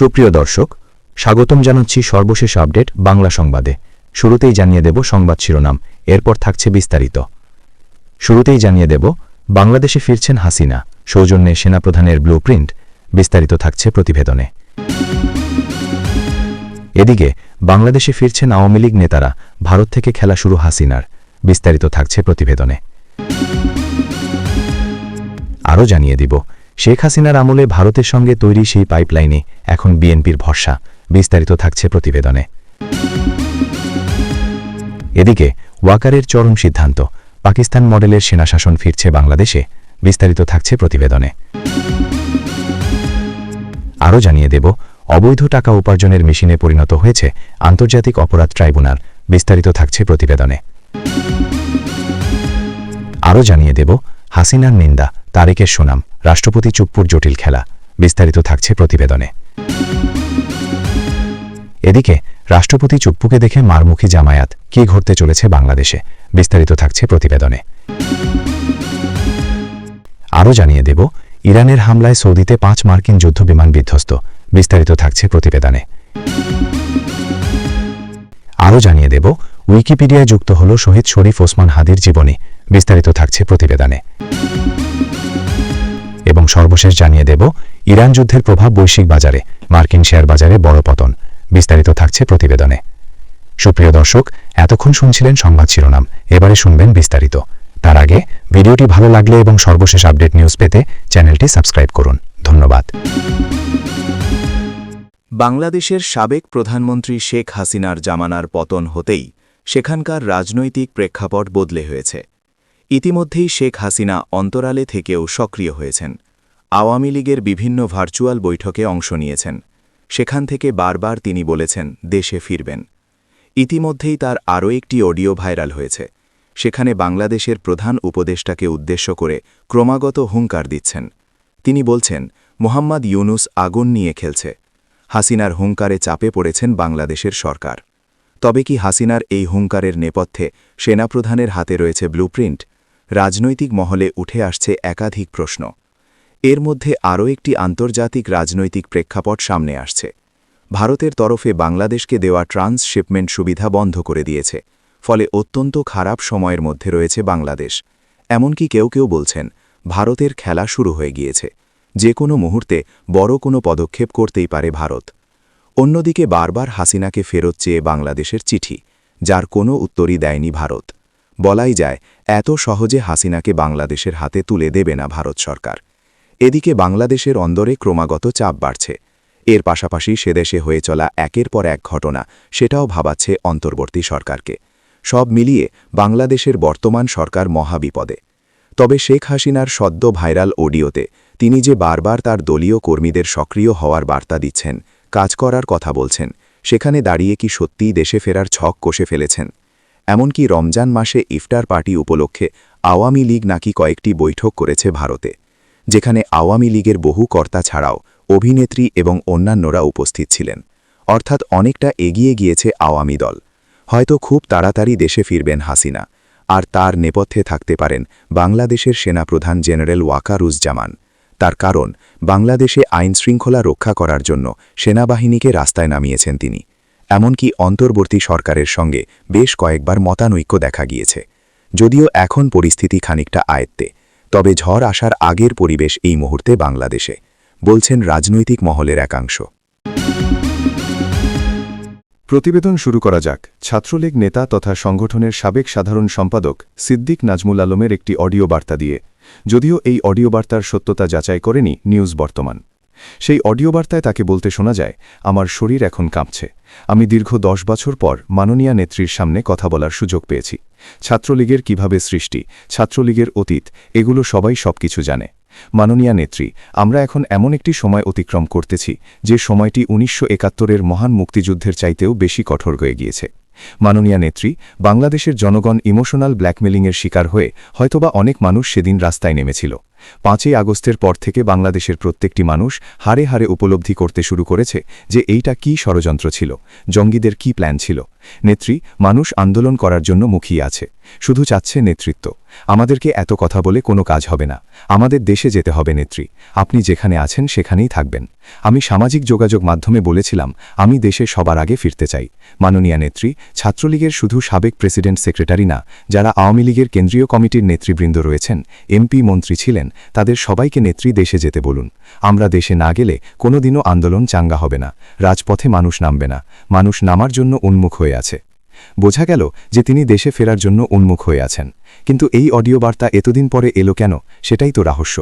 সুপ্রিয় দর্শক, স্বাগতম জানাচ্ছি সর্বশেষ আপডেট বাংলা সংবাদে। শুরুতেই জানিয়ে দেব সংবাদ শিরোনাম, এরপর থাকছে বিস্তারিত। শুরুতেই জানিয়ে দেব বাংলাদেশে ফিরছেন হাসিনা, সৌজন্যে সেনাপ্রধানের ব্লুপ্রিন্ট। বিস্তারিত থাকছে প্রতিবেদনে। এদিকে বাংলাদেশে ফিরছেন আওয়ামী লীগ নেতারা, ভারত থেকে খেলা শুরু হাসিনার। বিস্তারিত থাকছে প্রতিবেদনে। আরও জানিয়ে দিব শেখ হাসিনার আমলে ভারতের সঙ্গে তৈরি সেই পাইপলাইনে এখন বিএনপির ভরসা। বিস্তারিত থাকছে প্রতিবেদনে। এদিকে ওয়াকারের চরম সিদ্ধান্ত, পাকিস্তান মডেলের সেনাশাসন ফিরছে বাংলাদেশে। বিস্তারিত থাকছে প্রতিবেদনে। আরও জানিয়ে দেব অবৈধ টাকা উপার্জনের মেশিনে পরিণত হয়েছে আন্তর্জাতিক অপরাধ ট্রাইব্যুনাল। বিস্তারিত থাকছে প্রতিবেদনে। আরও জানিয়ে দেব হাসিনার নিন্দা, তারেকের সুনাম, রাষ্ট্রপতি চুপ্পুর জটিল খেলা। বিস্তারিত থাকছে প্রতিবেদনে। এদিকে রাষ্ট্রপতি চুপ্পুকে দেখে মারমুখী জামায়াত, কি ঘটতে চলেছে বাংলাদেশে। বিস্তারিত থাকছে প্রতিবেদনে। আরও জানিয়ে দেব ইরানের হামলায় সৌদিতে 5 মার্কিন যুদ্ধবিমান বিধ্বস্ত। বিস্তারিত থাকছে প্রতিবেদনে। আরও জানিয়ে দেব উইকিপিডিয়ায় যুক্ত হল শহীদ শরীফ ওসমান হাদির জীবনী। বিস্তারিত থাকছে প্রতিবেদনে। এবং সর্বশেষ জানিয়ে দেব ইরান যুদ্ধের প্রভাব বৈশ্বিক বাজারে, মার্কিন শেয়ার বাজারে বড় পতন। বিস্তারিত থাকছে প্রতিবেদনে। সুপ্রিয় দর্শক, এতক্ষণ শুনছিলেন সংবাদ শিরোনাম, এবারে শুনবেন বিস্তারিত। তার আগে ভিডিওটি ভালো লাগলে এবং সর্বশেষ আপডেট নিউজ পেতে চ্যানেলটি সাবস্ক্রাইব করুন। ধন্যবাদ। বাংলাদেশের সাবেক প্রধানমন্ত্রী শেখ হাসিনার জামানার পতন হতেই সেখানকার রাজনৈতিক প্রেক্ষাপট বদলে হয়েছে। ইতিমধ্যেই শেখ হাসিনা অন্তরালে থেকেও সক্রিয় হয়েছেন। আওয়ামী লীগের বিভিন্ন ভার্চুয়াল বৈঠকে অংশ নিয়েছেন। সেখান থেকে বারবার তিনি বলেছেন দেশে ফিরবেন। ইতিমধ্যেই তার আরও একটি অডিও ভাইরাল হয়েছে। সেখানে বাংলাদেশের প্রধান উপদেষ্টাকে উদ্দেশ্য করে ক্রমাগত হুঙ্কার দিচ্ছেন। তিনি বলছেন মোহাম্মদ ইউনুস আগুন নিয়ে খেলছে। হাসিনার হুঙ্কারে চাপে পড়েছেন বাংলাদেশের সরকার। তবে কি হাসিনার এই হুঙ্কারের নেপথ্যে সেনাপ্রধানের হাতে রয়েছে ব্লুপ্রিন্ট? রাজনৈতিক মহলে উঠে আসছে একাধিক প্রশ্ন। এর মধ্যে আরও একটি আন্তর্জাতিক রাজনৈতিক প্রেক্ষাপট সামনে আসছে। ভারতের তরফে বাংলাদেশকে দেওয়া ট্রান্সশিপমেন্ট সুবিধা বন্ধ করে দিয়েছে। ফলে অত্যন্ত খারাপ সময়ের মধ্যে রয়েছে বাংলাদেশ। এমনকি কেউ কেউ বলছেন ভারতের খেলা শুরু হয়ে গিয়েছে। যে কোনো মুহূর্তে বড় কোনো পদক্ষেপ করতেই পারে ভারত। অন্যদিকে বারবার হাসিনাকে ফেরত চেয়ে বাংলাদেশের চিঠি, যার কোনো উত্তরই দেয়নি ভারত। বলাই যায় এত সহজে হাসিনাকে বাংলাদেশের হাতে তুলে দেবে না ভারত সরকার। এদিকে বাংলাদেশের অন্দরে ক্রমাগত চাপ বাড়ছে। এর পাশাপাশি সেদেশে হয়ে চলা একের পর এক ঘটনা, সেটাও ভাবাচ্ছে অন্তর্বর্তী সরকারকে। সব মিলিয়ে বাংলাদেশের বর্তমান সরকার মহাবিপদে। তবে শেখ হাসিনার সদ্য ভাইরাল অডিওতে তিনি যে বারবার তার দলীয় কর্মীদের সক্রিয় হওয়ার বার্তা দিচ্ছেন, কাজ করার কথা বলছেন, সেখানে দাঁড়িয়ে কি সত্যিই দেশে ফেরার ছক কষে ফেলেছেন? এমনকি রমজান মাসে ইফতার পার্টি উপলক্ষে আওয়ামী লীগ নাকি কয়েকটি বৈঠক করেছে ভারতে, যেখানে আওয়ামী লীগের বহু কর্তা ছাড়াও অভিনেত্রী এবং অন্যান্যরা উপস্থিত ছিলেন। অর্থাৎ অনেকটা এগিয়ে গিয়েছে আওয়ামী দল। হয়তো খুব তাড়াতাড়ি দেশে ফিরবেন হাসিনা। আর তার নেপথ্যে থাকতে পারেন বাংলাদেশের সেনাপ্রধান জেনারেল ওয়াকারুজ্জামান। তার কারণ বাংলাদেশে আইনশৃঙ্খলা রক্ষা করার জন্য সেনাবাহিনীকে রাস্তায় নামিয়েছেন তিনি। এমনকি অন্তর্বর্তী সরকারের সঙ্গে বেশ কয়েকবার মতানৈক্য দেখা গিয়েছে। যদিও এখন পরিস্থিতি খানিকটা আয়ত্তে, তবে ঝড় আসার আগের পরিবেশ এই মুহূর্তে বাংলাদেশে, বলছেন রাজনৈতিক মহলের একাংশ। প্রতিবেদন শুরু করা যাক। ছাত্রলীগ নেতা তথা সংগঠনের সাবেক সাধারণ সম্পাদক সিদ্দিক নাজমুল আলমের একটি অডিও বার্তা দিয়ে। যদিও এই অডিও বার্তার সত্যতা যাচাই করেনি নিউজ বর্তমান। সেই অডিও বার্তায় তাকে বলতে শোনা যায়, আমার শরীর এখন কাঁপছে। আমি দীর্ঘ 10 বছর পর মাননীয়া নেত্রীর সামনে কথা বলার সুযোগ পেয়েছি। ছাত্রলীগের কিভাবে সৃষ্টি, ছাত্রলীগের অতীত, এগুলো সবাই সবকিছু জানে। মাননীয়া নেত্রী, আমরা এখন এমন একটি সময় অতিক্রম করতেছি যে সময়টি 1971-এর মহান মুক্তিযুদ্ধের চাইতেও বেশি কঠোর হয়ে গিয়েছে। মাননীয়া নেত্রী, বাংলাদেশের জনগণ ইমোশনাল ব্ল্যাকমেলিংয়ের শিকার হয়ে হয়তোবা অনেক মানুষ সেদিন রাস্তায় নেমেছিল। 5ই আগস্টের পর থেকে বাংলাদেশের প্রত্যেকটি মানুষ হারে হারে উপলব্ধি করতে শুরু করেছে যে এইটা কী ষড়যন্ত্র ছিল, জঙ্গিদের কী প্ল্যান ছিল। নেত্রী, মানুষ আন্দোলন করার জন্য মুখিয়ে আছে, শুধু চাচ্ছে নেতৃত্ব। আমাদেরকে এত কথা বলে কোনো কাজ হবে না, আমাদের দেশে যেতে হবে নেত্রী, আপনি যেখানে আছেন সেখানেই থাকবেন। আমি সামাজিক যোগাযোগ মাধ্যমে বলেছিলাম আমি দেশে সবার আগে ফিরতে চাই। মাননীয়া নেত্রী, ছাত্রলীগের শুধু সাবেক প্রেসিডেন্ট সেক্রেটারি না, যারা আওয়ামী লীগের কেন্দ্রীয় কমিটির নেতৃবৃন্দ রয়েছেন, এমপি মন্ত্রী ছিলেন, তাদের সবাইকে নেত্রী দেশে যেতে বলুন। আমরা দেশে না গেলে কোনোদিনও আন্দোলন চাঙ্গা হবে না, রাজপথে মানুষ নামবে না, মানুষ নামার জন্য উন্মুখ হয়ে আছে। বোঝা গেল যে তিনি দেশে ফেরার জন্য উন্মুখ হয়ে আছেন, কিন্তু এই অডিও বার্তা এতদিন পরে এলো কেন, সেটাই তো রহস্য।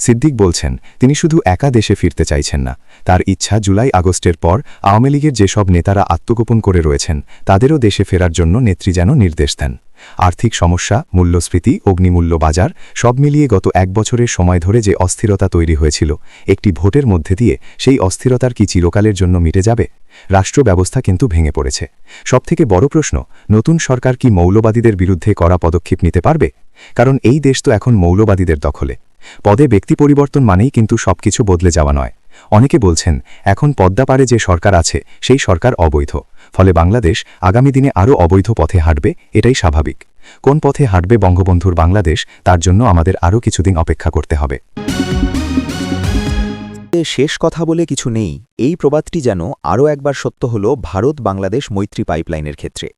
সিদ্দিক বলছেন তিনি শুধু একা দেশে ফিরতে চাইছেন না, তার ইচ্ছা জুলাই আগস্টের পর আওয়ামী লীগের যেসব নেতারা আত্মগোপন করে রয়েছেন তাদেরও দেশে ফেরার জন্য নেত্রী যেন নির্দেশ দেন। আর্থিক সমস্যা, মূল্যস্ফীতি, অগ্নিমূল্য বাজার সব মিলিয়ে গত 1 বছরের সময় ধরে যে অস্থিরতা তৈরি হয়েছিল, একটি ভোটের মধ্যে দিয়ে সেই অস্থিরতার কি চিরকালের জন্য মিটে যাবে? রাষ্ট্র ব্যবস্থা কিন্তু ভেঙে পড়েছে। সবথেকে বড় প্রশ্ন, নতুন সরকার কি মৌলবাদীদের বিরুদ্ধে কড়া পদক্ষেপ নিতে পারবে? কারণ এই দেশ তো এখন মৌলবাদীদের দখলে। পদে ব্যক্তি পরিবর্তন মানেই কিন্তু সবকিছু বদলে যাওয়া নয়। অনেকে বলছেন এখন পদ্মা পারে যে সরকার আছে সেই সরকার অবৈধ, ফলে বাংলাদেশ আগামী দিনে আরও অবৈধ পথে হাঁটবে, এটাই স্বাভাবিক। কোন পথে হাঁটবে বঙ্গবন্ধুর বাংলাদেশ, তার জন্য আমাদের আরও কিছুদিন অপেক্ষা করতে হবে। শেষ কথা বলে কিছু নেই, এই প্রবাদটি যেন আরও একবার সত্য হল ভারত বাংলাদেশ মৈত্রী পাইপলাইনের ক্ষেত্রে।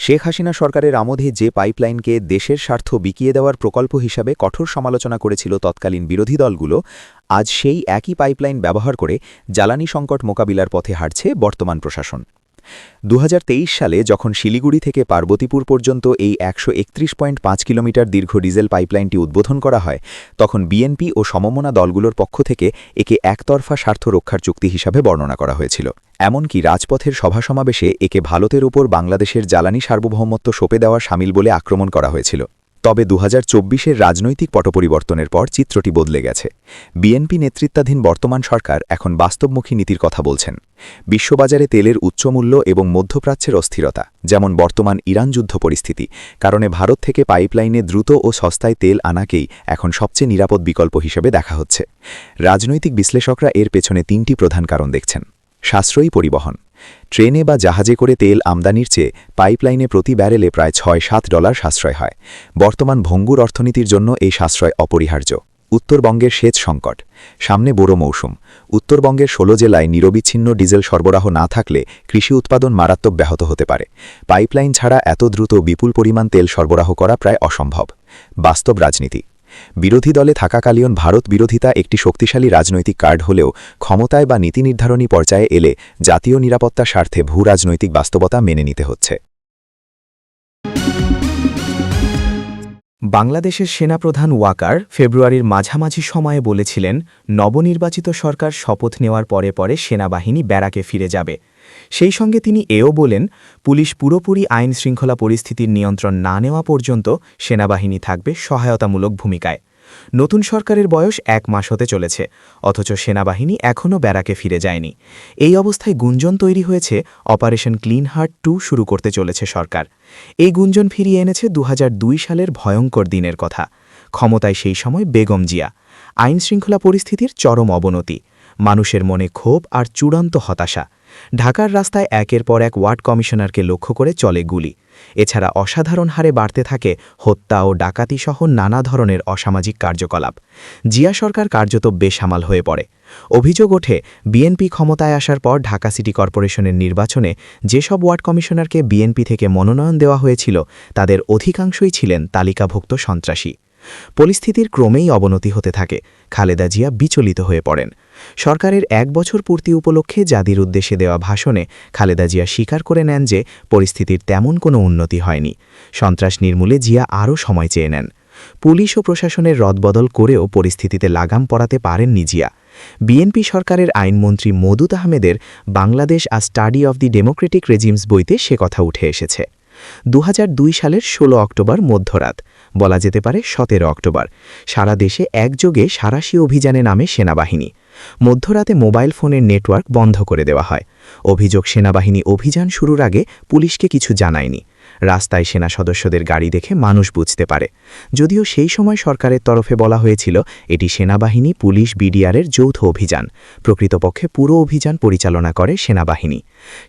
শেখ হাসিনা সরকারের আমোধে যে পাইপলাইনকে দেশের স্বার্থ বিকিয়ে দেওয়ার প্রকল্প হিসাবে কঠোর সমালোচনা করেছিল তৎকালীন বিরোধী দলগুলো, আজ সেই একই পাইপলাইন ব্যবহার করে জ্বালানি সংকট মোকাবিলার পথে হাঁটছে বর্তমান প্রশাসন। 2023 সালে যখন শিলিগুড়ি থেকে পার্বতীপুর পর্যন্ত এই 131.5 কিলোমিটার দীর্ঘ ডিজেল পাইপলাইনটি উদ্বোধন করা হয়, তখন বিএনপি ও সমমনা দলগুলোর পক্ষ থেকে একে একতরফা স্বার্থ রক্ষার চুক্তি হিসাবে বর্ণনা করা হয়েছিল। এমনকি রাজপথের সভা সমাবেশে একে ভারতের ওপর বাংলাদেশের জ্বালানি সার্বভৌমত্ব সঁপে দেওয়া শামিল বলে আক্রমণ করা হয়েছিল। তবে 2024-এর রাজনৈতিক পটপরিবর্তনের পর চিত্রটি বদলে গেছে। বিএনপি নেতৃত্বাধীন বর্তমান সরকার এখন বাস্তবমুখী নীতির কথা বলছেন। বিশ্ববাজারে তেলের উচ্চমূল্য এবং মধ্যপ্রাচ্যের অস্থিরতা, যেমন বর্তমান ইরান যুদ্ধ পরিস্থিতি, কারণে ভারত থেকে পাইপলাইনে দ্রুত ও সস্তায় তেল আনাকেই এখন সবচেয়ে নিরাপদ বিকল্প হিসেবে দেখা হচ্ছে। রাজনৈতিক বিশ্লেষকরা এর পেছনে 3টি প্রধান কারণ দেখছেন। সাশ্রয়ী পরিবহন, ট্রেনে বা জাহাজে করে তেল আমদানির চেয়ে পাইপলাইনে প্রতি ব্যারেলে প্রায় $6-7 সাশ্রয় হয়। বর্তমান ভঙ্গুর অর্থনীতির জন্য এই সাশ্রয় অপরিহার্য। উত্তরবঙ্গের সেচ সংকট, সামনে বোরো মৌসুম, উত্তরবঙ্গের 16 জেলায় নিরবিচ্ছিন্ন ডিজেল সরবরাহ না থাকলে কৃষি উৎপাদন মারাত্মক ব্যাহত হতে পারে। পাইপলাইন ছাড়া এত দ্রুত বিপুল পরিমাণ তেল সরবরাহ করা প্রায় অসম্ভব। বাস্তব রাজনীতি, বিরোধী দলে থাকাকালীন ভারত বিরোধিতা একটি শক্তিশালী রাজনৈতিক কার্ড হলেও ক্ষমতায় বা নীতি নির্ধারণী পর্যায়ে এলে জাতীয় নিরাপত্তার স্বার্থে ভূ-রাজনৈতিক বাস্তবতা মেনে নিতে হচ্ছে। বাংলাদেশের সেনাপ্রধান ওয়াকার ফেব্রুয়ারির মাঝামাঝি সময়ে বলেছিলেন, নবনির্বাচিত সরকার শপথ নেওয়ার পরে পরে সেনাবাহিনী ব্যারাকে ফিরে যাবে। সেই সঙ্গে তিনি এও বলেন, পুলিশ পুরোপুরি আইন শৃঙ্খলা পরিস্থিতির নিয়ন্ত্রণ না নেওয়া পর্যন্ত সেনাবাহিনী থাকবে সহায়তামূলক ভূমিকায়। নতুন সরকারের বয়স 1 মাস হতে চলেছে, অথচ সেনাবাহিনী এখনও ব্যারাকে ফিরে যায়নি। এই অবস্থায় গুঞ্জন তৈরি হয়েছে অপারেশন ক্লিন হার্ট 2 শুরু করতে চলেছে সরকার। এই গুঞ্জন ফিরিয়ে এনেছে 2002 সালের ভয়ঙ্কর দিনের কথা। ক্ষমতায় সেই সময় বেগম জিয়া। আইন শৃঙ্খলা পরিস্থিতির চরম অবনতি, মানুষের মনে ক্ষোভ আর চূড়ান্ত হতাশা। ঢাকার রাস্তায় একের পর এক ওয়ার্ড কমিশনারকে লক্ষ্য করে চলে গুলি। এছাড়া অসাধারণ হারে বাড়তে থাকে হত্যা ও ডাকাতিসহ নানা ধরনের অসামাজিক কার্যকলাপ। জিয়া সরকার কার্যত বেসামাল হয়ে পড়ে। অভিযোগ ওঠে, বিএনপি ক্ষমতায় আসার পর ঢাকা সিটি কর্পোরেশনের নির্বাচনে যেসব ওয়ার্ড কমিশনারকে বিএনপি থেকে মনোনয়ন দেওয়া হয়েছিল তাদের অধিকাংশই ছিলেন তালিকাভুক্ত সন্ত্রাসী। পরিস্থিতির ক্রমেই অবনতি হতে থাকে। খালেদা জিয়া বিচলিত হয়ে পড়েন। সরকারের 1 বছর পূর্তি উপলক্ষে জাতির উদ্দেশ্যে দেওয়া ভাষণে খালেদা জিয়া স্বীকার করে নেন যে পরিস্থিতির তেমন কোনো উন্নতি হয়নি। সন্ত্রাস নির্মূলে জিয়া আরও সময় চেয়ে নেন। পুলিশ ও প্রশাসনের রদবদল করেও পরিস্থিতিতে লাগাম পরাতে পারেননি জিয়া। বিএনপি সরকারের আইনমন্ত্রী মওদুদ আহমেদের Bangladesh a study of the democratic regimes বইতে সে কথা উঠে এসেছে। 2002 সালের 16 অক্টোবর মধ্যরাত, বলা যেতে পারে 17 অক্টোবর, সারা দেশে একযোগে সাঁড়াশি অভিযানে নামে সেনাবাহিনী। মধ্যরাতে মোবাইল ফোনের নেটওয়ার্ক বন্ধ করে দেওয়া হয়। অভিযোগ, সেনাবাহিনী অভিযান শুরুর আগে পুলিশকে কিছু জানায়নি। রাস্তায় সেনা সদস্যদের গাড়ি দেখে মানুষ বুঝতে পারে। যদিও সেই সময় সরকারের তরফে বলা হয়েছিল এটি সেনাবাহিনী, পুলিশ, বিডিআরের যৌথ অভিযান। প্রকৃতপক্ষে পুরো অভিযান পরিচালনা করে সেনাবাহিনী।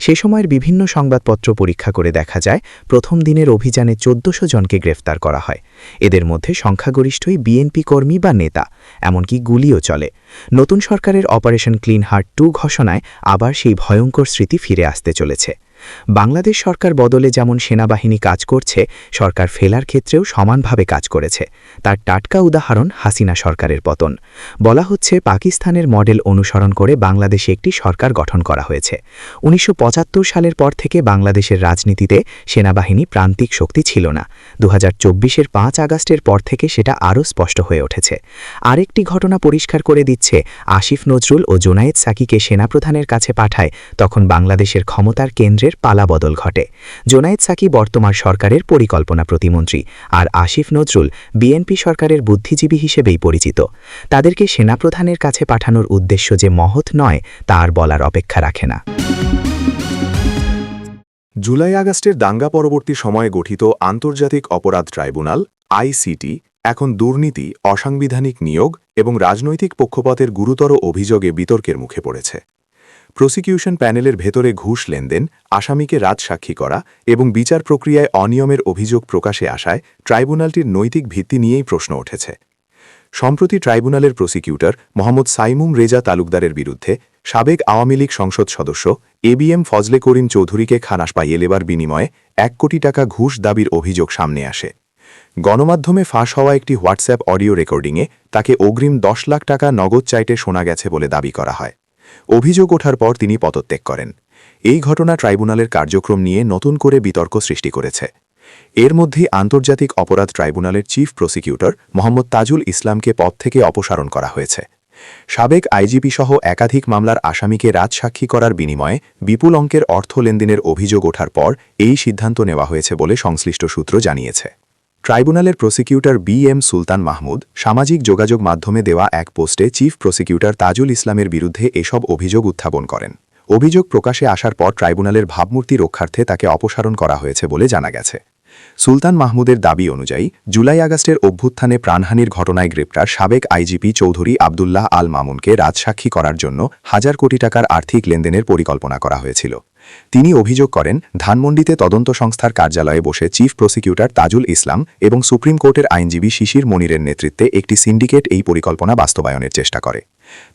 সে সময়ের বিভিন্ন সংবাদপত্র পরীক্ষা করে দেখা যায় প্রথম দিনের অভিযানে ১৪০০ জনকে গ্রেফতার করা হয়। এদের মধ্যে সংখ্যাগরিষ্ঠই বিএনপি কর্মী বা নেতা, এমনকি গুলিও চলে। নতুন সরকারের অপারেশন ক্লিন হার্ট 2 ঘোষণায় আবার সেই ভয়ঙ্কর স্মৃতি ফিরে আসতে চলেছে। বাংলাদেশ সরকার বদলে যেমন সেনাবাহিনী কাজ করছে, সরকার ফেলার ক্ষেত্রেও সমানভাবে কাজ করেছে। তার টাটকা উদাহরণ হাসিনা সরকারের পতন। বলা হচ্ছে পাকিস্তানের মডেল অনুসরণ করে বাংলাদেশে একটি সরকার গঠন করা হয়েছে। ১৯৭৫ সালের পর থেকে বাংলাদেশের রাজনীতিতে সেনাবাহিনী প্রান্তিক শক্তি ছিল না। ২০২৪-এর ৫ আগস্টের পর থেকে সেটা আরও স্পষ্ট হয়ে উঠেছে। আরেকটি ঘটনা পরিষ্কার করে দিচ্ছে, আসিফ নজরুল ও জোনায়েদ সাকিকে সেনাপ্রধানের কাছে পাঠায় তখন বাংলাদেশের ক্ষমতার কেন্দ্রের পালাবদল ঘটে। জোনায়েদ সাকি বর্তমান সরকারের পরিকল্পনা প্রতিমন্ত্রী, আর আসিফ নজরুল বিএনপি সরকারের বুদ্ধিজীবী হিসেবেই পরিচিত। তাদেরকে সেনাপ্রধানের কাছে পাঠানোর উদ্দেশ্য যে মহৎ নয়, তা আর বলার অপেক্ষা রাখে না। জুলাই আগস্টের দাঙ্গা পরবর্তী সময়ে গঠিত আন্তর্জাতিক অপরাধ ট্রাইব্যুনাল আইসিটি এখন দুর্নীতি, অসাংবিধানিক নিয়োগ এবং রাজনৈতিক পক্ষপাতের গুরুতর অভিযোগে বিতর্কের মুখে পড়েছে। প্রসিকিউশন প্যানেলের ভেতরে ঘুষ লেনদেন, আসামিকে রাজসাক্ষী করা এবং বিচার প্রক্রিয়ায় অনিয়মের অভিযোগ প্রকাশে আসায় ট্রাইব্যুনালটির নৈতিক ভিত্তি নিয়েই প্রশ্ন উঠেছে। সম্প্রতি ট্রাইব্যুনালের প্রসিকিউটর মোহাম্মদ সাইমুম রেজা তালুকদারের বিরুদ্ধে সাবেক আওয়ামী লীগ সংসদ সদস্য এবিএম ফজলে করিম চৌধুরীকে খালাস পাইয়ে লেবার বিনিময়ে ১ কোটি টাকা ঘুষ দাবির অভিযোগ সামনে আসে। গণমাধ্যমে ফাঁস হওয়া একটি হোয়াটসঅ্যাপ অডিও রেকর্ডিংয়ে তাকে অগ্রিম ১০ লাখ টাকা নগদ চাইতে শোনা গেছে বলে দাবি করা হয়। অভিযোগ ওঠার পর তিনি পদত্যাগ করেন। এই ঘটনা ট্রাইব্যুনালের কার্যক্রম নিয়ে নতুন করে বিতর্ক সৃষ্টি করেছে। এর মধ্যেই আন্তর্জাতিক অপরাধ ট্রাইব্যুনালের চিফ প্রসিকিউটর মোহাম্মদ তাজুল ইসলামকে পদ থেকে অপসারণ করা হয়েছে। সাবেক আইজিপি সহ একাধিক মামলার আসামিকে রাজসাক্ষী করার বিনিময়ে বিপুল অঙ্কের অর্থ লেনদেনের অভিযোগ ওঠার পর এই সিদ্ধান্ত নেওয়া হয়েছে বলে সংশ্লিষ্ট সূত্র জানিয়েছে। ট্রাইব্যুনালের প্রসিকিউটর বি.এম. সুলতান মাহমুদ সামাজিক যোগাযোগ মাধ্যমে দেওয়া এক পোস্টে চিফ প্রসিকিউটর তাজুল ইসলামের বিরুদ্ধে এসব অভিযোগ উত্থাপন করেন। অভিযোগ প্রকাশে আসার পর ট্রাইব্যুনালের ভাবমূর্তি রক্ষার্থে তাকে অপসারণ করা হয়েছে বলে জানা গেছে। সুলতান মাহমুদের দাবি অনুযায়ী জুলাই আগস্টের অভ্যুত্থানে প্রাণহানির ঘটনায় গ্রেপ্তার সাবেক আইজিপি চৌধুরী আবদুল্লাহ আল মামুনকে রাজসাক্ষী করার জন্য হাজার কোটি টাকার আর্থিক লেনদেনের পরিকল্পনা করা হয়েছিল। তিনি অভিযোগ করেন, ধানমন্ডিতে তদন্ত সংস্থার কার্যালয়ে বসে চিফ প্রসিকিউটর তাজুল ইসলাম এবং সুপ্রিম কোর্টের আইনজীবী শিশির মনিরের নেতৃত্বে একটি সিন্ডিকেট এই পরিকল্পনা বাস্তবায়নের চেষ্টা করে।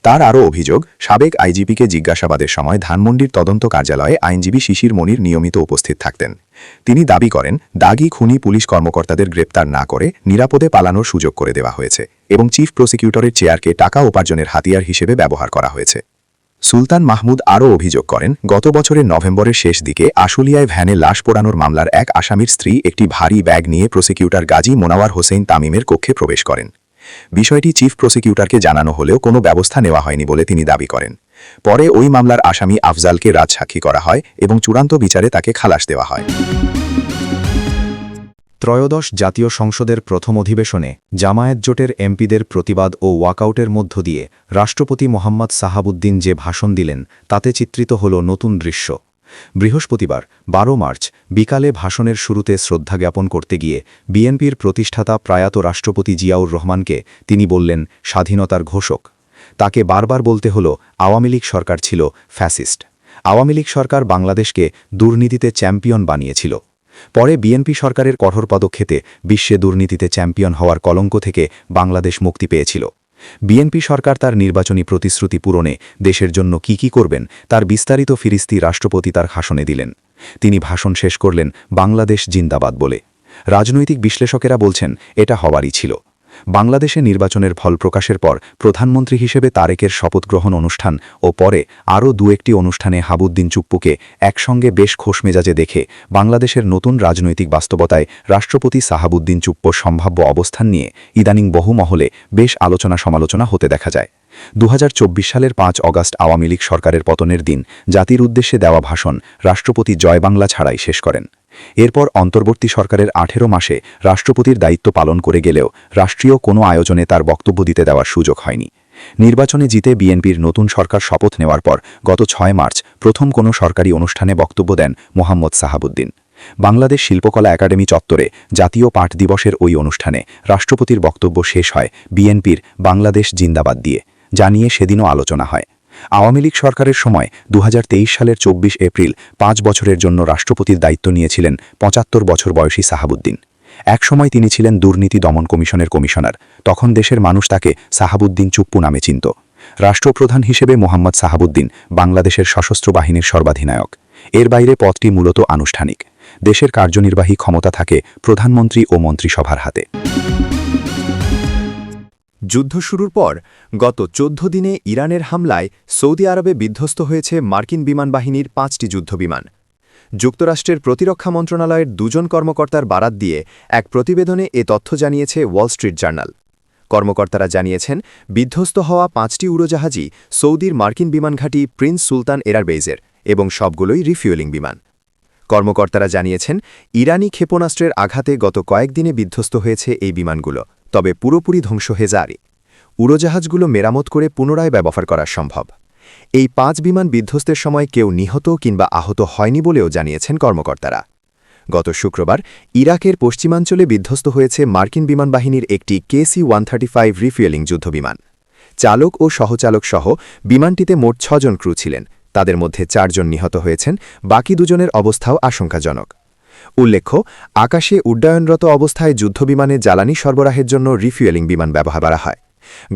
তার আরও অভিযোগ, সাবেক আইজিপিকে জিজ্ঞাসাবাদের সময় ধানমন্ডির তদন্ত কার্যালয়ে আইনজীবী শিশির মনির নিয়মিত উপস্থিত থাকতেন। তিনি দাবি করেন, দাগী খুনি পুলিশ কর্মকর্তাদের গ্রেপ্তার না করে নিরাপদে পালানোর সুযোগ করে দেওয়া হয়েছে এবং চিফ প্রসিকিউটরের চেয়ারকে টাকা উপার্জনের হাতিয়ার হিসেবে ব্যবহার করা হয়েছে। সুলতান মাহমুদ আরও অভিযোগ করেন, গত বছরের নভেম্বরের শেষ দিকে আশুলিয়ায় ভ্যানে লাশ পোড়ানোর মামলার এক আসামির স্ত্রী একটি ভারী ব্যাগ নিয়ে প্রসিকিউটর গাজী মোনাওয়ার হোসেন তামিমের কক্ষে প্রবেশ করেন। বিষয়টি চিফ প্রসিকিউটরকে জানানো হলেও কোনো ব্যবস্থা নেওয়া হয়নি বলে তিনি দাবি করেন। পরে ওই মামলার আসামি আফজালকে রাজসাক্ষী করা হয় এবং চূড়ান্ত বিচারে তাকে খালাস দেওয়া হয়। ত্রয়োদশ জাতীয় সংসদের প্রথম অধিবেশনে জামায়াত জোটের এমপিদের প্রতিবাদ ও ওয়াকআউটের মধ্য দিয়ে রাষ্ট্রপতি মোহাম্মদ সাহাবুদ্দিন যে ভাষণ দিলেন তাতে চিত্রিত হল নতুন দৃশ্য। বৃহস্পতিবার ১২ মার্চ বিকালে ভাষণের শুরুতে শ্রদ্ধা জ্ঞাপন করতে গিয়ে বিএনপির প্রতিষ্ঠাতা প্রয়াত রাষ্ট্রপতি জিয়াউর রহমানকে তিনি বললেন স্বাধীনতার ঘোষক। তাকে বারবার বলতে হল আওয়ামী লীগ সরকার ছিল ফ্যাসিস্ট। আওয়ামী লীগ সরকার বাংলাদেশকে দুর্নীতিতে চ্যাম্পিয়ন বানিয়েছিল। পরে বিএনপি সরকারের কঠোর পদক্ষেপে বিশ্বে দুর্নীতিতে চ্যাম্পিয়ন হওয়ার কলঙ্ক থেকে বাংলাদেশ মুক্তি পেয়েছিল। বিএনপি সরকার তার নির্বাচনী প্রতিশ্রুতি পূরণে দেশের জন্য কি করবেন তার বিস্তারিত ফিরিস্তি রাষ্ট্রপতি তার ভাষণে দিলেন। তিনি ভাষণ শেষ করলেন বাংলাদেশ জিন্দাবাদ বলে। রাজনৈতিক বিশ্লেষকেরা বলছেন এটা হওয়ারই ছিল। বাংলাদেশে নির্বাচনের ফল প্রকাশের পর প্রধানমন্ত্রী হিসেবে তারেকের শপথ গ্রহণ অনুষ্ঠান ও পরে আরও দু-একটি অনুষ্ঠানে হাবুদ্দিন চুপ্পুকে একসঙ্গে বেশ খোশমেজাজে দেখে বাংলাদেশের নতুন রাজনৈতিক বাস্তবতায় রাষ্ট্রপতি সাহাবুদ্দিন চুপ্পুর সম্ভাব্য অবস্থান নিয়ে ইদানিং বহু মহলে বেশ আলোচনা সমালোচনা হতে দেখা যায়। ২০২৪ সালের ৫ অগাস্ট আওয়ামী লীগ সরকারের পতনের দিন জাতির উদ্দেশ্যে দেওয়া ভাষণ রাষ্ট্রপতি জয় বাংলা ছাড়াই শেষ করেন। এরপর অন্তর্বর্তী সরকারের ১৮ মাসে রাষ্ট্রপতির দায়িত্ব পালন করে গেলেও রাষ্ট্রীয় কোনো আয়োজনে তার বক্তব্য দিতে দেওয়ার সুযোগ হয়নি। নির্বাচনে জিতে বিএনপির নতুন সরকার শপথ নেওয়ার পর গত ৬ মার্চ প্রথম কোনো সরকারি অনুষ্ঠানে বক্তব্য দেন মোহাম্মদ সাহাবুদ্দিন। বাংলাদেশ শিল্পকলা একাডেমি চত্বরে জাতীয় পাঠ দিবসের ওই অনুষ্ঠানে রাষ্ট্রপতির বক্তব্য শেষ হয় বিএনপির বাংলাদেশ জিন্দাবাদ দিয়ে, যা নিয়ে সেদিনও আলোচনা হয়। আওয়ামী লীগ সরকারের সময় 2023 সালের 24 এপ্রিল 5 বছরের জন্য রাষ্ট্রপতির দায়িত্ব নিয়েছিলেন 75 বছর বয়সী সাহাবুদ্দিন। একসময় তিনি ছিলেন দুর্নীতি দমন কমিশনের কমিশনার। তখন দেশের মানুষ তাকে সাহাবুদ্দিন চুপ্পু নামে চিনত। রাষ্ট্রপ্রধান হিসেবে মোহাম্মদ সাহাবুদ্দিন বাংলাদেশের সশস্ত্র বাহিনীর সর্বাধিনায়ক। এর বাইরে পদটি মূলত আনুষ্ঠানিক। দেশের কার্যনির্বাহী ক্ষমতা থাকে প্রধানমন্ত্রী ও মন্ত্রিসভার হাতে। যুদ্ধ শুরুর পর গত 14 দিনে ইরানের হামলায় সৌদি আরবে বিধ্বস্ত হয়েছে মার্কিন বিমান বাহিনীর 5টি যুদ্ধবিমান। যুক্তরাষ্ট্রের প্রতিরক্ষা মন্ত্রণালয়ের 2 জন কর্মকর্তার বারাত দিয়ে এক প্রতিবেদনে এ তথ্য জানিয়েছে ওয়াল স্ট্রিট জার্নাল। কর্মকর্তারা জানিয়েছেন, বিধ্বস্ত হওয়া 5টি উড়োজাহাজই সৌদির মার্কিন বিমানঘাঁটি প্রিন্স সুলতান এয়ারবেজের এবং সবগুলোই রিফুয়েলিং বিমান। কর্মকর্তারা জানিয়েছেন, ইরানি ক্ষেপণাস্ত্রের আঘাতে গত কয়েকদিনে বিধ্বস্ত হয়েছে এই বিমানগুলো, তবে পুরোপুরি ধ্বংস হয়ে যায়নি। উড়োজাহাজগুলো মেরামত করে পুনরায় ব্যবহার করা সম্ভব। এই 5 বিমান বিধ্বস্তের সময় কেউ নিহত কিংবা আহত হয়নি বলেও জানিয়েছেন কর্মকর্তারা। গত শুক্রবার ইরাকের পশ্চিমাঞ্চলে বিধ্বস্ত হয়েছে মার্কিন বিমান বাহিনীর একটি KC-135 রিফুয়েলিং যুদ্ধবিমান। চালক ও সহচালক সহ বিমানটিতে মোট 6 জন ক্রু ছিলেন। তাদের মধ্যে 4 জন নিহত হয়েছেন, বাকি 2 জনের অবস্থাও আশঙ্কাজনক। উল্লেখ্য, আকাশে উড্ডয়নরত অবস্থায় যুদ্ধবিমানে জ্বালানি সরবরাহের জন্য রিফুয়েলিং বিমান ব্যবহার করা হয়।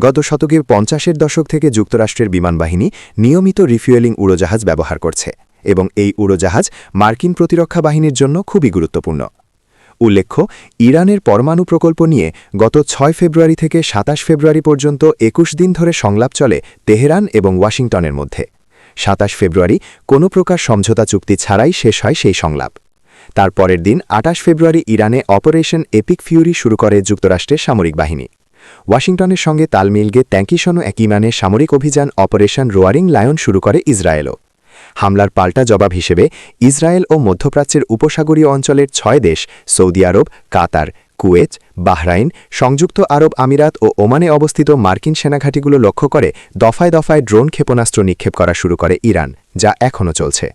গত শতকের 50-এর দশক থেকে যুক্তরাষ্ট্রের বিমানবাহিনী নিয়মিত রিফুয়েলিং উড়োজাহাজ ব্যবহার করছে এবং এই উড়োজাহাজ মার্কিন প্রতিরক্ষা বাহিনীর জন্য খুবই গুরুত্বপূর্ণ। উল্লেখ্য, ইরানের পরমাণু প্রকল্প নিয়ে গত 6 ফেব্রুয়ারি থেকে 27 ফেব্রুয়ারি পর্যন্ত 21 দিন ধরে সংলাপ চলে তেহরান এবং ওয়াশিংটনের মধ্যে। 27 ফেব্রুয়ারি কোনো প্রকার সমঝোতা চুক্তি ছাড়াই শেষ হয় সেই সংলাপ। তার পরের দিন 28 ফেব্রুয়ারি ইরানে অপারেশন এপিক ফিউরি শুরু করে যুক্তরাষ্ট্রের সামরিক বাহিনী। ওয়াশিংটনের সঙ্গে তাল মিলগে ট্যাঙ্কিসন একই মানে সামরিক অভিযান অপারেশন রোয়ারিং লায়ন শুরু করে ইসরায়েলও। হামলার পাল্টা জবাব হিসেবে ইসরায়েল ও মধ্যপ্রাচ্যের উপসাগরীয় অঞ্চলের 6 দেশ সৌদি আরব, কাতার, কুয়েত, বাহরাইন, সংযুক্ত আরব আমিরাত ও ওমানে অবস্থিত মার্কিন সেনাঘাঁটিগুলো লক্ষ্য করে দফায় দফায় ড্রোন ক্ষেপণাস্ত্র নিক্ষেপ করা শুরু করে ইরান, যা এখনও চলছে।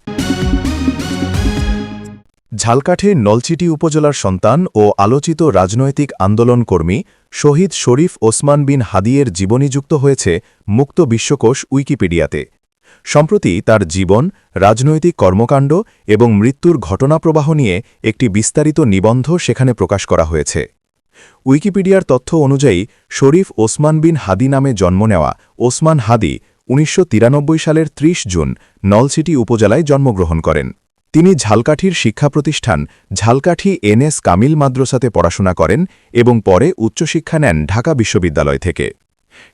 ঝালকাঠে নলছিটি উপজেলার সন্তান ও আলোচিত রাজনৈতিক আন্দোলনকর্মী শহীদ শরীফ ওসমান বিন হাদিয়ের জীবনী যুক্ত হয়েছে মুক্ত বিশ্বকোষ উইকিপিডিয়াতে। সম্প্রতি তার জীবন, রাজনৈতিক কর্মকাণ্ড এবং মৃত্যুর ঘটনাপ্রবাহ নিয়ে একটি বিস্তারিত নিবন্ধ সেখানে প্রকাশ করা হয়েছে। উইকিপিডিয়ার তথ্য অনুযায়ী শরীফ ওসমান বিন হাদি নামে জন্ম নেওয়া ওসমান হাদি 1993 সালের 30 জুন নলছিটি উপজেলায় জন্মগ্রহণ করেন। তিনি ঝালকাঠির শিক্ষা প্রতিষ্ঠান ঝালকাঠি NS কামিল মাদ্রাসাতে পড়াশোনা করেন এবং পরে উচ্চশিক্ষা নেন ঢাকা বিশ্ববিদ্যালয় থেকে।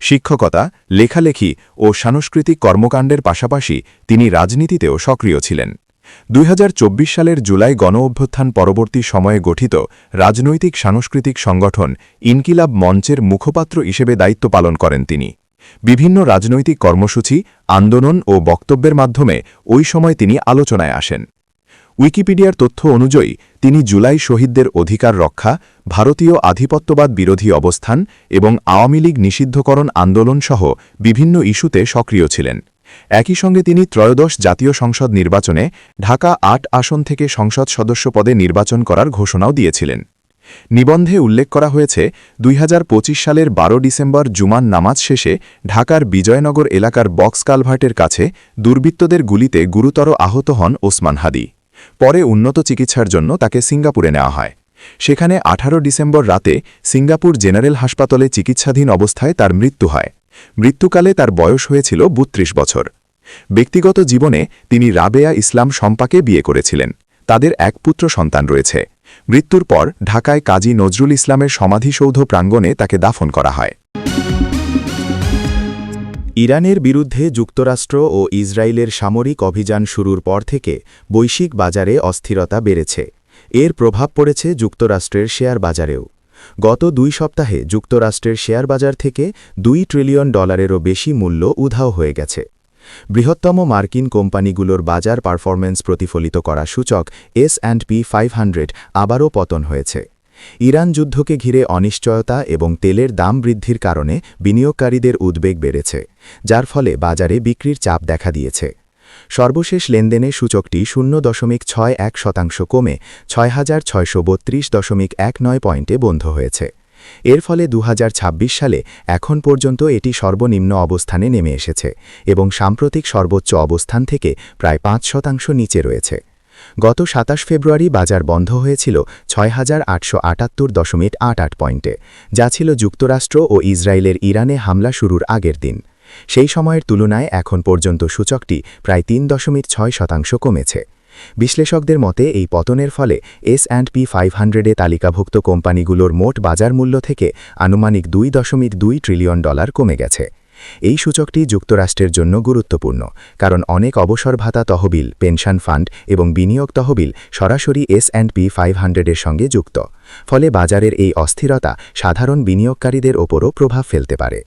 শিক্ষকতা, লেখালেখি ও সাংস্কৃতিক কর্মকাণ্ডের পাশাপাশি তিনি রাজনীতিতেও সক্রিয় ছিলেন। 2024 সালের জুলাই গণঅভ্যুত্থান পরবর্তী সময়ে গঠিত রাজনৈতিক সাংস্কৃতিক সংগঠন ইনকিলাব মঞ্চের মুখপাত্র হিসেবে দায়িত্ব পালন করেন তিনি। বিভিন্ন রাজনৈতিক কর্মসূচি, আন্দোলন ও বক্তব্যের মাধ্যমে ওই সময় তিনি আলোচনায় আসেন। উইকিপিডিয়ার তথ্য অনুযায়ী তিনি জুলাই শহীদদের অধিকার রক্ষা, ভারতীয় আধিপত্যবাদ বিরোধী অবস্থান এবং আওয়ামী লীগ নিষিদ্ধকরণ আন্দোলনসহ বিভিন্ন ইস্যুতে সক্রিয় ছিলেন। একই সঙ্গে তিনি ত্রয়োদশ জাতীয় সংসদ নির্বাচনে ঢাকা 8 আসন থেকে সংসদ সদস্য পদে নির্বাচন করার ঘোষণাও দিয়েছিলেন। নিবন্ধে উল্লেখ করা হয়েছে 2025 সালের 12 ডিসেম্বর জুমার নামাজ শেষে ঢাকার বিজয়নগর এলাকার বক্স কালভার্টের কাছে দুর্বৃত্তদের গুলিতে গুরুতর আহত হন ওসমান হাদি। পরে উন্নত চিকিৎসার জন্য তাকে সিঙ্গাপুরে নেওয়া হয়। সেখানে 18 ডিসেম্বর রাতে সিঙ্গাপুর জেনারেল হাসপাতালে চিকিৎসাধীন অবস্থায় তার মৃত্যু হয়। মৃত্যুকালে তার বয়স হয়েছিল 32 বছর। ব্যক্তিগত জীবনে তিনি রাবেয়া ইসলাম শম্পাকে বিয়ে করেছিলেন। তাদের এক পুত্র সন্তান রয়েছে। মৃত্যুর পর ঢাকায় কাজী নজরুল ইসলামের সমাধিসৌধ প্রাঙ্গণে তাকে দাফন করা হয়। ইরানের বিরুদ্ধে যুক্তরাষ্ট্র ও ইসরায়েলের সামরিক অভিযান শুরুর পর থেকে বৈশ্বিক বাজারে অস্থিরতা বেড়েছে। এর প্রভাব পড়েছে যুক্তরাষ্ট্রের শেয়ার বাজারেও। গত 2 সপ্তাহে যুক্তরাষ্ট্রের শেয়ার বাজার থেকে $2 ট্রিলিয়ন বেশি মূল্য উধাও হয়ে গেছে। বৃহত্তম মার্কিন কোম্পানিগুলোর বাজার পারফরম্যান্স প্রতিফলিত করা সূচক S&P 500 আবারও পতন হয়েছে। ইরান যুদ্ধকে ঘিরে অনিশ্চয়তা এবং তেলের দাম বৃদ্ধির কারণে বিনিয়োগকারীদের উদ্বেগ বেড়েছে, যার ফলে বাজারে বিক্রির চাপ দেখা দিয়েছে। সর্বশেষ লেনদেনে সূচকটি 0.61% কমে ৬,৬৩২.19 পয়েন্টে বন্ধ হয়েছে। এর ফলে ২০২৬ সালে এখন পর্যন্ত এটি সর্বনিম্ন অবস্থানে নেমে এসেছে এবং সাম্প্রতিক সর্বোচ্চ অবস্থান থেকে প্রায় ৫% নিচে রয়েছে। গত ২৭ ফেব্রুয়ারি বাজার বন্ধ হয়েছিল ৬,৮৭৮.৮৮ পয়েন্টে, যা ছিল যুক্তরাষ্ট্র ও ইসরায়েলের ইরানে হামলা শুরুর আগের দিন। সেই সময়ের তুলনায় এখন পর্যন্ত সূচকটি প্রায় ৩.৬% কমেছে। বিশ্লেষকদের মতে এই পতনের ফলে S&P 500-এ তালিকাভুক্ত কোম্পানিগুলোর মোট বাজার মূল্য থেকে আনুমানিক $2.2 ট্রিলিয়ন কমে গেছে। এই সূচকটি যুক্তরাষ্ট্রের জন্য গুরুত্বপূর্ণ, কারণ অনেক অবসর ভাতা তহবিল, পেনশন ফান্ড এবং বিনিয়োগ তহবিল সরাসরি S&P 500-এর সঙ্গে যুক্ত। ফলে বাজারের এই অস্থিরতা সাধারণ বিনিয়োগকারীদের ওপরও প্রভাব ফেলতে পারে।